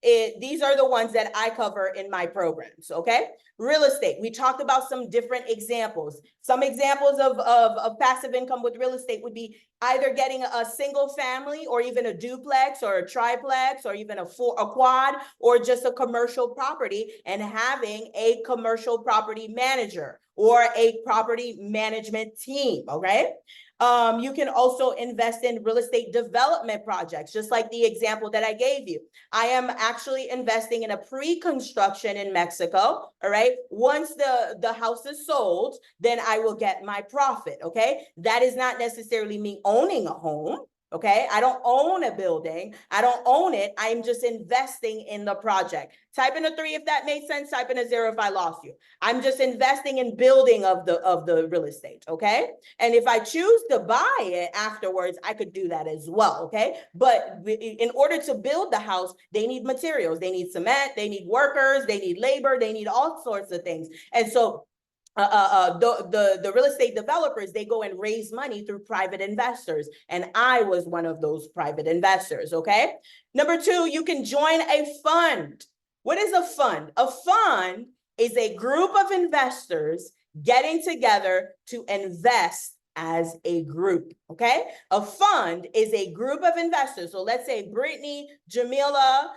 These are the ones that I cover in my programs, okay? Real estate, we talked about some different examples. Some examples of passive income with real estate would be either getting a single family or even a duplex or a triplex or even a quad or just a commercial property and having a commercial property manager or a property management team, okay? You can also invest in real estate development projects, just like the example that I gave you. I am actually investing in a pre-construction in Mexico, all right? Once the house is sold, then I will get my profit, okay? That is not necessarily me owning a home, okay? I don't own a building. I don't own it. I'm just investing in the project. Type in a 3 if that made sense. Type in a 0 if I lost you. I'm just investing in building of the real estate, okay? And if I choose to buy it afterwards, I could do that as well, okay? But in order to build the house, they need materials. They need cement, they need workers, they need labor, they need all sorts of things. And so the real estate developers, they go and raise money through private investors. And I was one of those private investors, okay? Number 2, you can join a fund. What is a fund? A fund is a group of investors getting together to invest as a group, okay? A fund is a group of investors. So let's say Brittany, Jamila,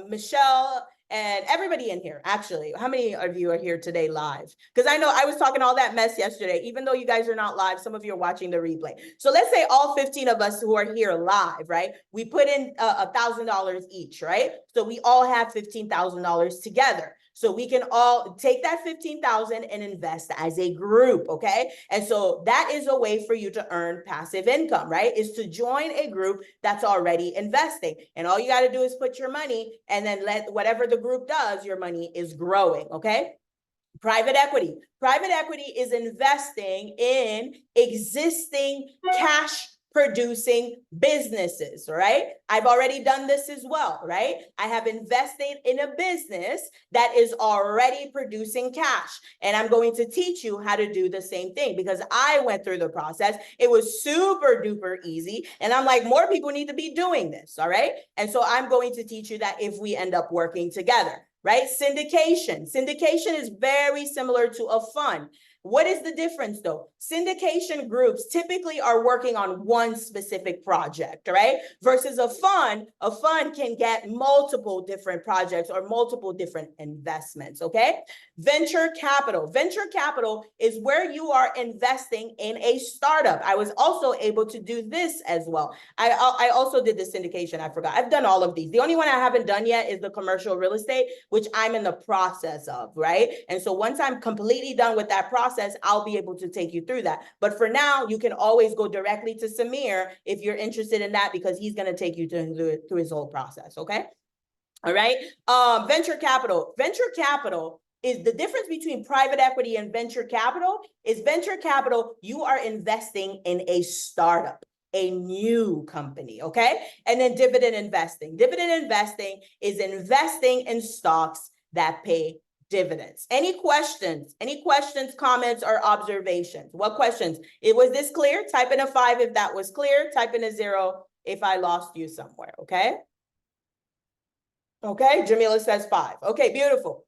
Michelle, and everybody in here, actually. How many of you are here today live? Because I know I was talking all that mess yesterday, even though you guys are not live, some of you are watching the replay. So let's say all 15 of us who are here live, right? We put in $1,000 each, right? So we all have $15,000 together. So we can all take that 15,000 and invest as a group, okay? And so that is a way for you to earn passive income, right? Is to join a group that's already investing. And all you got to do is put your money and then let whatever the group does, your money is growing, okay? Private equity. Private equity is investing in existing cash producing businesses, right? I've already done this as well, right? I have invested in a business that is already producing cash. And I'm going to teach you how to do the same thing because I went through the process. It was super duper easy. And I'm like, more people need to be doing this, all right? And so I'm going to teach you that if we end up working together, right? Syndication. Syndication is very similar to a fund. What is the difference though? Syndication groups typically are working on one specific project, right? Versus a fund can get multiple different projects or multiple different investments, okay? Venture capital. Venture capital is where you are investing in a startup. I was also able to do this as well. I also did the syndication, I forgot. I've done all of these. The only one I haven't done yet is the commercial real estate, which I'm in the process of, right? And so once I'm completely done with that process, process, I'll be able to take you through that. But for now, you can always go directly to Samir if you're interested in that, because he's going to take you through his whole process. Okay. All right. Venture capital. Venture capital is the difference between private equity and venture capital. Is venture capital, you are investing in a startup, a new company, okay? And then dividend investing. Dividend investing is investing in stocks that pay dividends. Any questions? Any questions, comments, or observations? What questions? Was this clear? Type in a 5 if that was clear. Type in a 0 if I lost you somewhere, okay? Okay, Jamila says 5. Okay, beautiful.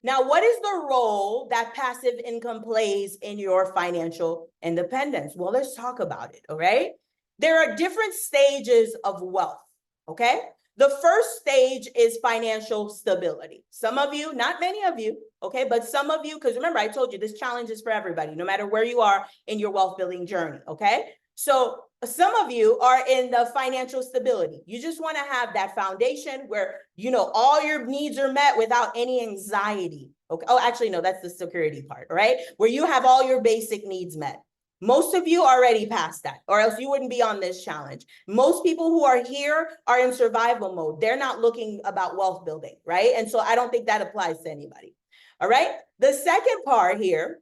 Now, what is the role that passive income plays in your financial independence? Well, let's talk about it, all right? There are different stages of wealth, okay? The first stage is financial stability. Some of you, not many of you, okay, but some of you, because remember, I told you this challenge is for everybody, no matter where you are in your wealth building journey, okay? So some of you are in the financial stability. You just want to have that foundation where, you know, all your needs are met without any anxiety. Okay. Oh, actually, no, that's the security part, right? Where you have all your basic needs met. Most of you already passed that, or else you wouldn't be on this challenge. Most people who are here are in survival mode. They're not looking about wealth building, right? And so I don't think that applies to anybody. All right. The second part here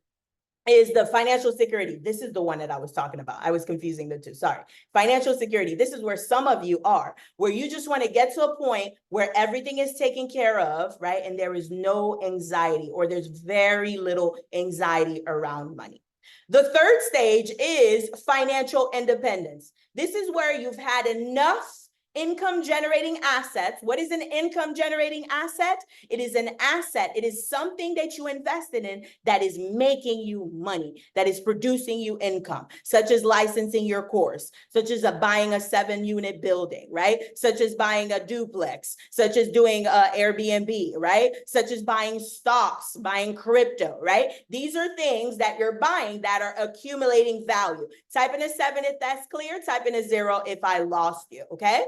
is the financial security. This is the one that I was talking about. I was confusing the two. Sorry. Financial security. This is where some of you are, where you just want to get to a point where everything is taken care of, right? And there is no anxiety, or there's very little anxiety around money. The third stage is financial independence. This is where you've had enough income generating assets. What is an income generating asset? It is an asset. It is something that you invested in that is making you money, that is producing you income, such as licensing your course, such as buying a 7-unit building, right? Such as buying a duplex, such as doing Airbnb, right? Such as buying stocks, buying crypto, right? These are things that you're buying that are accumulating value. Type in a 7 if that's clear. Type in a 0 if I lost you, okay?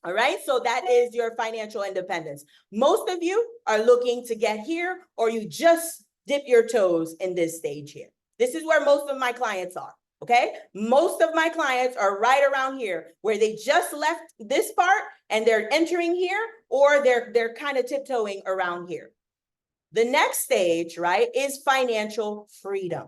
All right, so that is your financial independence. Most of you are looking to get here, or you just dip your toes in this stage here. This is where most of my clients are, okay? Most of my clients are right around here, where they just left this part and they're entering here, or they're kind of tiptoeing around here. The next stage, right, is financial freedom.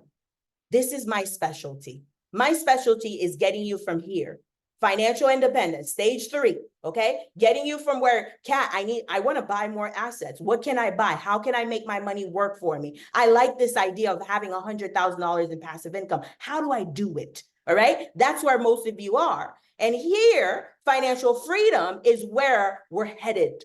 This is my specialty. My specialty is getting you from here. Financial independence, stage 3, okay? Getting you from where, Kat, I want to buy more assets. What can I buy? How can I make my money work for me? I like this idea of having $100,000 in passive income. How do I do it? All right? That's where most of you are. And here, financial freedom is where we're headed,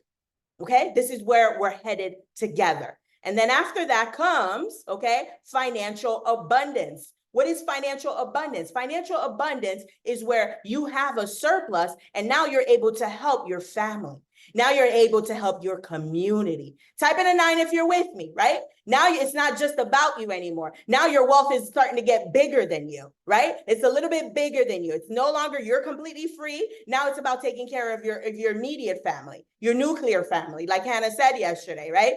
okay? This is where we're headed together. And then after that comes, okay, financial abundance. What is financial abundance? Financial abundance is where you have a surplus and now you're able to help your family. Now you're able to help your community. Type in a 9 if you're with me, right? Now it's not just about you anymore. Now your wealth is starting to get bigger than you, right? It's a little bit bigger than you. It's no longer you're completely free. Now it's about taking care of your immediate family, your nuclear family, like Hannah said yesterday, right?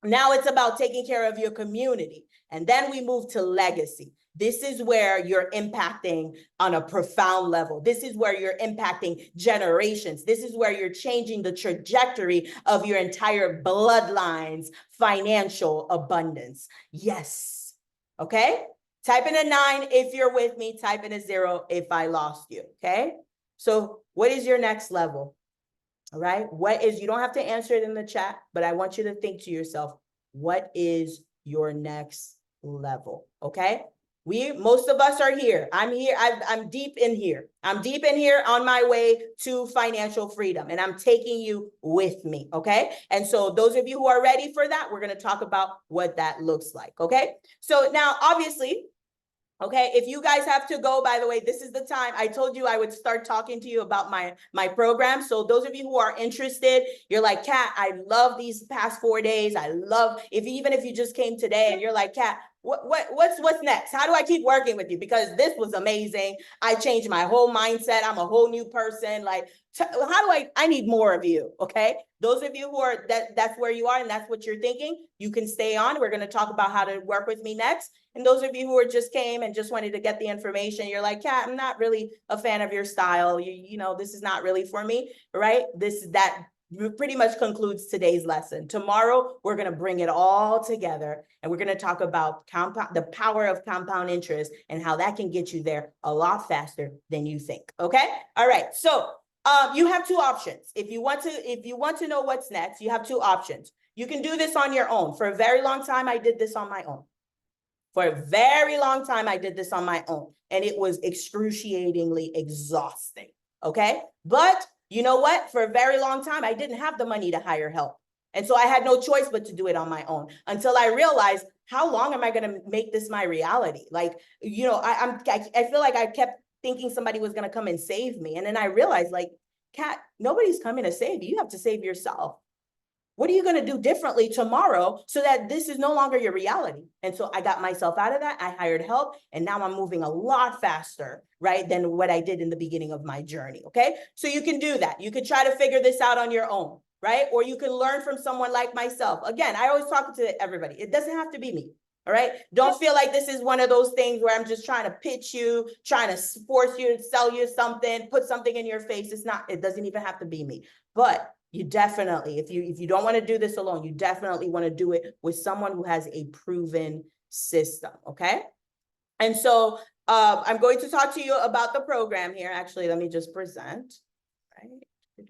Now it's about taking care of your community. And then we move to legacy. This is where you're impacting on a profound level. This is where you're impacting generations. This is where you're changing the trajectory of your entire bloodline's financial abundance. Yes. Okay. Type in a 9 if you're with me. Type in a 0 if I lost you. Okay. So what is your next level? All right. What is, you don't have to answer it in the chat, but I want you to think to yourself, what is your next level? Okay. Most of us are here. I'm here. I'm deep in here. I'm deep in here on my way to financial freedom, and I'm taking you with me. Okay. And so those of you who are ready for that, we're going to talk about what that looks like. Okay. So now, obviously, okay, if you guys have to go, by the way, this is the time. I told you I would start talking to you about my program. So those of you who are interested, you're like, Kat, I love these past 4 days. I love, even if you just came today and you're like, Kat, what's next? How do I keep working with you? Because this was amazing. I changed my whole mindset. I'm a whole new person. Like, how do I need more of you? Okay. Those of you who are, that's where you are and that's what you're thinking, you can stay on. We're going to talk about how to work with me next. And those of you who are just came and just wanted to get the information, you're like, Kat, I'm not really a fan of your style. You know, this is not really for me, right? That pretty much concludes today's lesson. Tomorrow, we're going to bring it all together and we're going to talk about the power of compound interest and how that can get you there a lot faster than you think. Okay. All right. So you have two options. If you want to know what's next, you have two options. You can do this on your own. For a very long time, I did this on my own. For a very long time, I did this on my own, and it was excruciatingly exhausting. Okay. But you know what? For a very long time, I didn't have the money to hire help. And so I had no choice but to do it on my own until I realized, how long am I going to make this my reality? Like, you know, I feel like I kept thinking somebody was going to come and save me. And then I realized, like, Kat, nobody's coming to save you. You have to save yourself. What are you going to do differently tomorrow so that this is no longer your reality? And so I got myself out of that. I hired help, and now I'm moving a lot faster, right, than what I did in the beginning of my journey. Okay. So you can do that. You can try to figure this out on your own, right? Or you can learn from someone like myself. Again, I always talk to everybody. It doesn't have to be me. All right. Don't feel like this is one of those things where I'm just trying to pitch you, trying to force you to sell you something, put something in your face. It's not, it doesn't even have to be me. But you definitely, if you don't want to do this alone, you definitely want to do it with someone who has a proven system. Okay. And so I'm going to talk to you about the program here. Actually, let me just present. Right.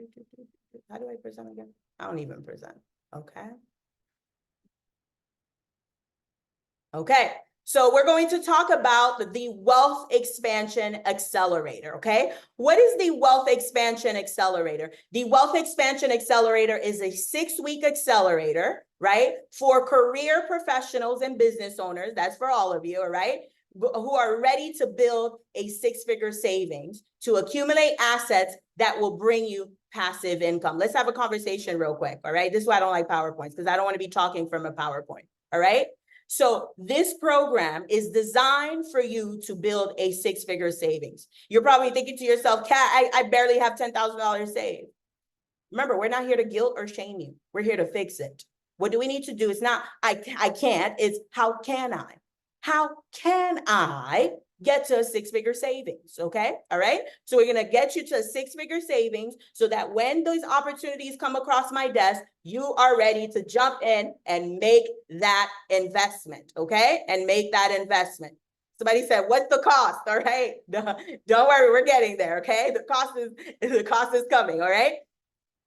How do I present again? I don't even present. Okay. Okay, so we're going to talk about the Wealth Expansion Accelerator, okay? What is the Wealth Expansion Accelerator? The Wealth Expansion Accelerator is a 6-week accelerator, right? For career professionals and business owners, that's for all of you, all right? Who are ready to build a 6-figure savings to accumulate assets that will bring you passive income. Let's have a conversation real quick, all right? This is why I don't like PowerPoints, because I don't want to be talking from a PowerPoint, all right? So this program is designed for you to build a 6-figure savings. You're probably thinking to yourself, Kat, I barely have $10,000 saved. Remember, we're not here to guilt or shame you. We're here to fix it. What do we need to do? It's not, I can't, it's how can I? How can I get to a 6-figure savings? Okay. All right. So we're going to get you to a 6-figure savings so that when those opportunities come across my desk, you are ready to jump in and make that investment. Okay. And make that investment. Somebody said, what's the cost? All right. Don't worry. We're getting there. Okay. The cost is coming. All right.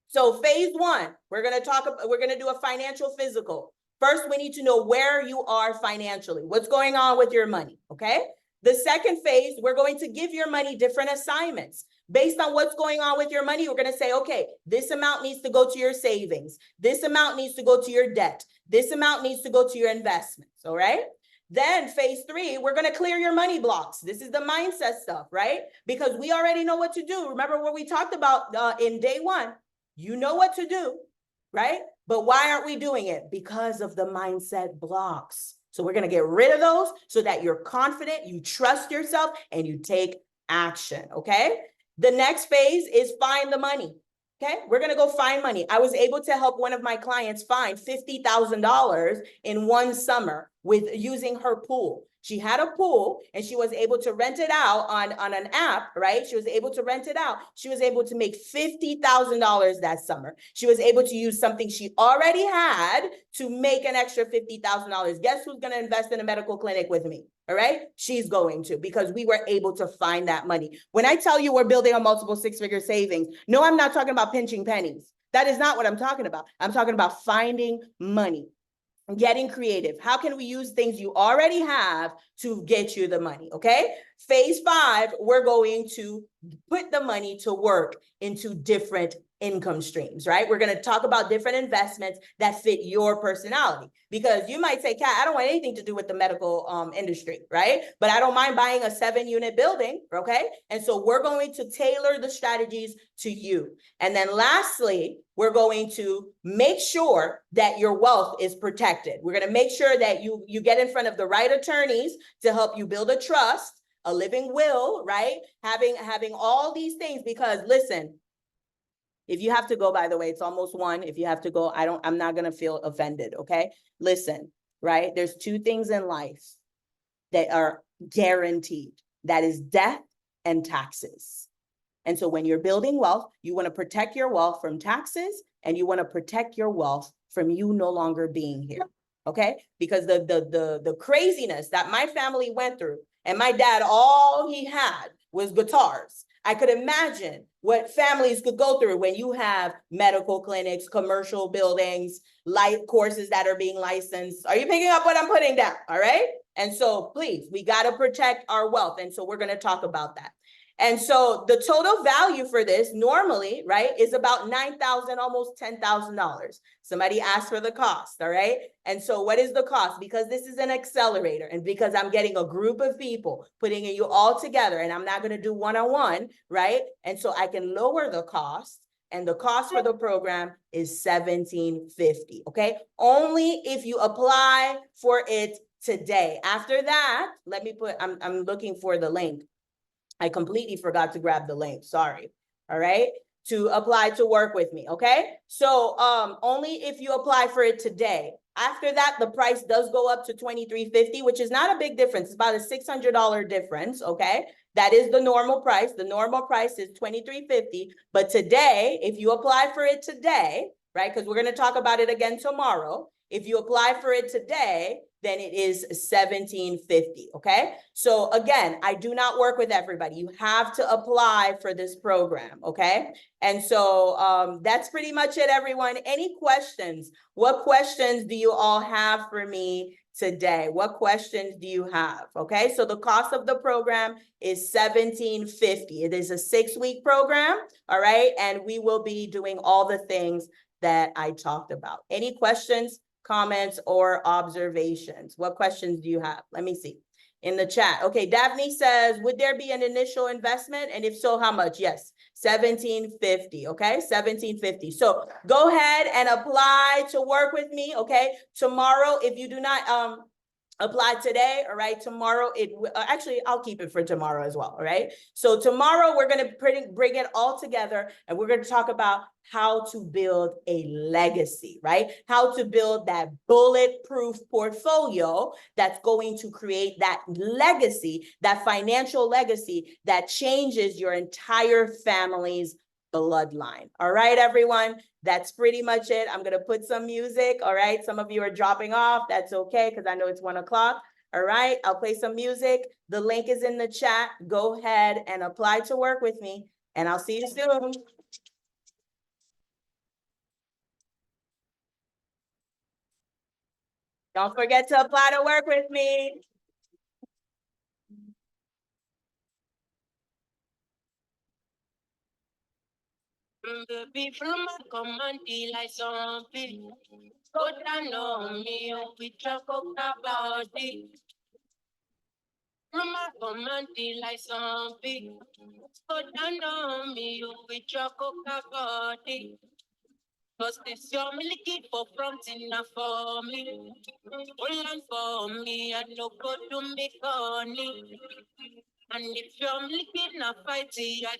So phase 1, we're going to do a financial physical. First, we need to know where you are financially. What's going on with your money? Okay. The second phase, we're going to give your money different assignments. Based on what's going on with your money, we're going to say, okay, this amount needs to go to your savings. This amount needs to go to your debt. This amount needs to go to your investments. All right. Then phase 3, we're going to clear your money blocks. This is the mindset stuff, right? Because we already know what to do. Remember what we talked about in day 1. You know what to do, right? But why aren't we doing it? Because of the mindset blocks. So we're going to get rid of those so that you're confident, you trust yourself, and you take action, okay? The next phase is find the money, okay? We're going to go find money. I was able to help one of my clients find $50,000 in one summer with using her pool. She had a pool and she was able to rent it out on an app, right? She was able to rent it out. She was able to make $50,000 that summer. She was able to use something she already had to make an extra $50,000. Guess who's going to invest in a medical clinic with me? All right. She's going to, because we were able to find that money. When I tell you we're building a multiple 6-figure savings, no, I'm not talking about pinching pennies. That is not what I'm talking about. I'm talking about finding money. Getting creative. How can we use things you already have to get you the money? Okay. Phase 5, we're going to put the money to work into different income streams, right? We're going to talk about different investments that fit your personality, because you might say, Kat, I don't want anything to do with the medical industry, right? But I don't mind buying a 7-unit building, okay? And so we're going to tailor the strategies to you. And then lastly, we're going to make sure that your wealth is protected. We're going to make sure that you get in front of the right attorneys to help you build a trust, a living will, right? Having all these things, because listen, if you have to go, by the way, it's almost 1. If you have to go, I'm not going to feel offended. Okay. Listen, right? There's 2 things in life that are guaranteed. That is death and taxes. And so when you're building wealth, you want to protect your wealth from taxes, and you want to protect your wealth from you no longer being here. Okay. Because the craziness that my family went through, and my dad, all he had was guitars. I could imagine what families could go through when you have medical clinics, commercial buildings, light courses that are being licensed. Are you picking up what I'm putting down? All right. And so please, we got to protect our wealth. And so we're going to talk about that. And so the total value for this normally, right, is about $9,000, almost $10,000. Somebody asked for the cost, all right? And so what is the cost? Because this is an accelerator, and because I'm getting a group of people, putting you all together, and I'm not going to do one-on-one, right? And so I can lower the cost, and the cost for the program is $1,750, okay? Only if you apply for it today. After that, let me put, I'm looking for the link. I completely forgot to grab the link. Sorry. All right. To apply to work with me. Okay. So only if you apply for it today. After that, the price does go up to $2,350, which is not a big difference. It's about a $600 difference. Okay. That is the normal price. The normal price is $2,350. But today, if you apply for it today, right? Because we're going to talk about it again tomorrow. If you apply for it today, then it is $1,750, okay? So again, I do not work with everybody. You have to apply for this program, okay? And so that's pretty much it, everyone. Any questions? What questions do you all have for me today? What questions do you have? Okay, so the cost of the program is $1,750. It is a 6-week program, all right? And we will be doing all the things that I talked about. Any questions, comments, or observations? What questions do you have? Let me see in the chat. Okay, Daphne says, would there be an initial investment? And if so, how much? Yes, $1,750. Okay, $1,750. So go ahead and apply to work with me. Okay, tomorrow, if you do not apply today, all right, tomorrow actually I'll keep it for tomorrow as well, all right? So tomorrow we're going to bring it all together, and we're going to talk about how to build a legacy, right? How to build that bulletproof portfolio that's going to create that legacy, that financial legacy that changes your entire family's bloodline. All right, everyone, that's pretty much it. I'm going to put some music. All right. Some of you are dropping off. That's okay, because I know it's 1 o'clock. All right. I'll play some music. The link is in the chat. Go ahead and apply to work with me, and I'll see you soon. Don't forget to apply to work with me. People might come and deal like something. Go down on me, we talk about it. Rumor come and deal like something. Go down on me, we talk about it. Cause this your milky for fronting for me. Hold on for me, I no go to make honey. And if you're milky, na fight, I